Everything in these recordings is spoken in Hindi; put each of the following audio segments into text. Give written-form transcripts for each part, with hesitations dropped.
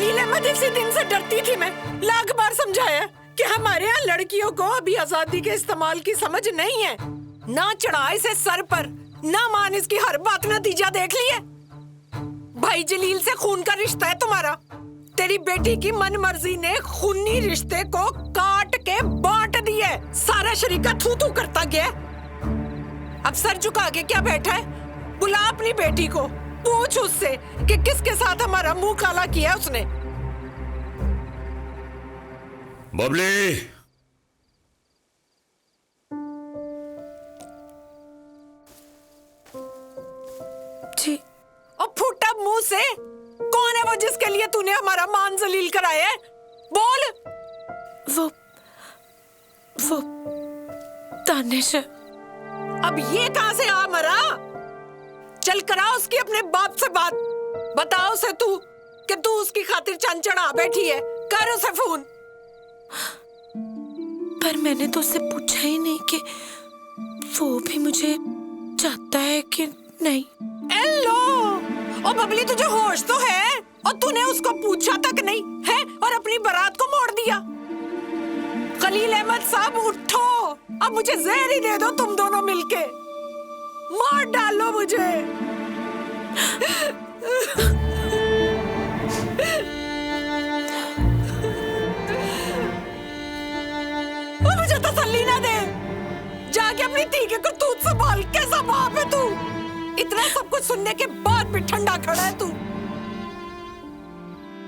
खलील अहमद, इसी दिन से डरती थी मैं। लाख बार समझाया कि हमारे यहाँ लड़कियों को अभी आजादी के इस्तेमाल की समझ नहीं है। ना चढ़ा इसे सर पर, ना मान इसकी हर बात। नतीजा देख लिए। भाई जलील से खून का रिश्ता है तुम्हारा। तेरी बेटी की मन मर्जी ने खूनी रिश्ते को काट के बांट दिया। सारा शरीका थू थू करता गया। अब सर झुका के क्या बैठा है? बुला अपनी बेटी को, पूछ उससे कि किसके साथ हमारा मुंह काला किया उसने। बबली, जी। और फूटा मुंह से, कौन है वो जिसके लिए तूने हमारा मान जलील कराया है? बोल। वो दानिश। अब ये कहां से आ मरा? चल करा उसकी अपने बाप से बात। बताओ उसे तू कि तू उसकी खातिर चंद चढ़ा बैठी है। कर उसे फोन। पर मैंने तो उससे पूछा ही नहीं कि वो भी मुझे चाहता है कि नहीं। एलो, ओ बबली, तुझे होश तो है? और तूने उसको पूछा तक नहीं है और अपनी बारात को मोड़ दिया। खलील अहमद साहब उठो, अब मुझे जहर ही दे दो तुम दोनों मिलके। मार डालो मुझे। मुझे तसल्ली ना दे। जाके अपनी धी के करतूत संभाल। कैसा बाप है तू? इतना सब कुछ सुनने के बाद भी ठंडा खड़ा है तू।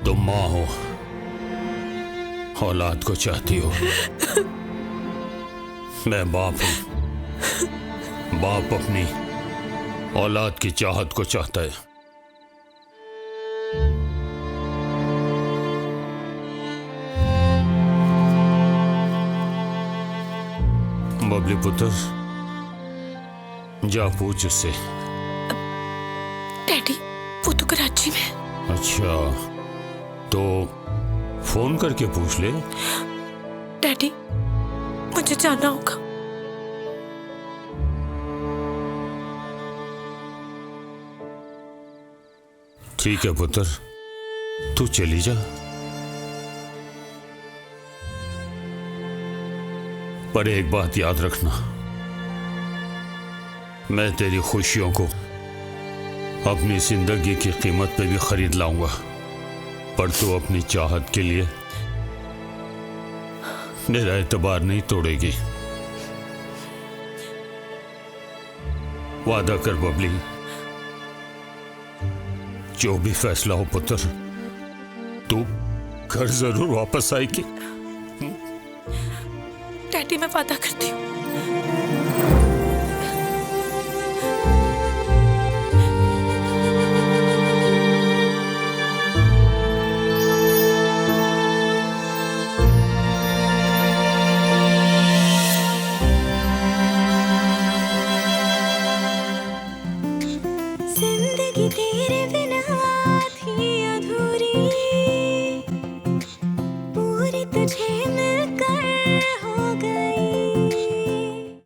तुम माँ हो, औलाद को चाहती हो। मैं बाप हूं। बाप अपनी औलाद की चाहत को चाहता है। बबली पुत्र, जा पूछ उससे। डैडी, वो तो कराची में। अच्छा, तो फोन करके पूछ ले। डैडी, मुझे जाना होगा। ठीक है पुत्र, तू चली जा। पर एक बात याद रखना, मैं तेरी खुशियों को अपनी जिंदगी की कीमत पे भी खरीद लाऊंगा, पर तू अपनी चाहत के लिए मेरा एतबार नहीं तोड़ेगी। वादा कर बबली, जो भी फैसला हो पुत्र, तू घर जरूर वापस आएगी। डैडी, मैं वादा करती हूँ। जिंदगी तेरे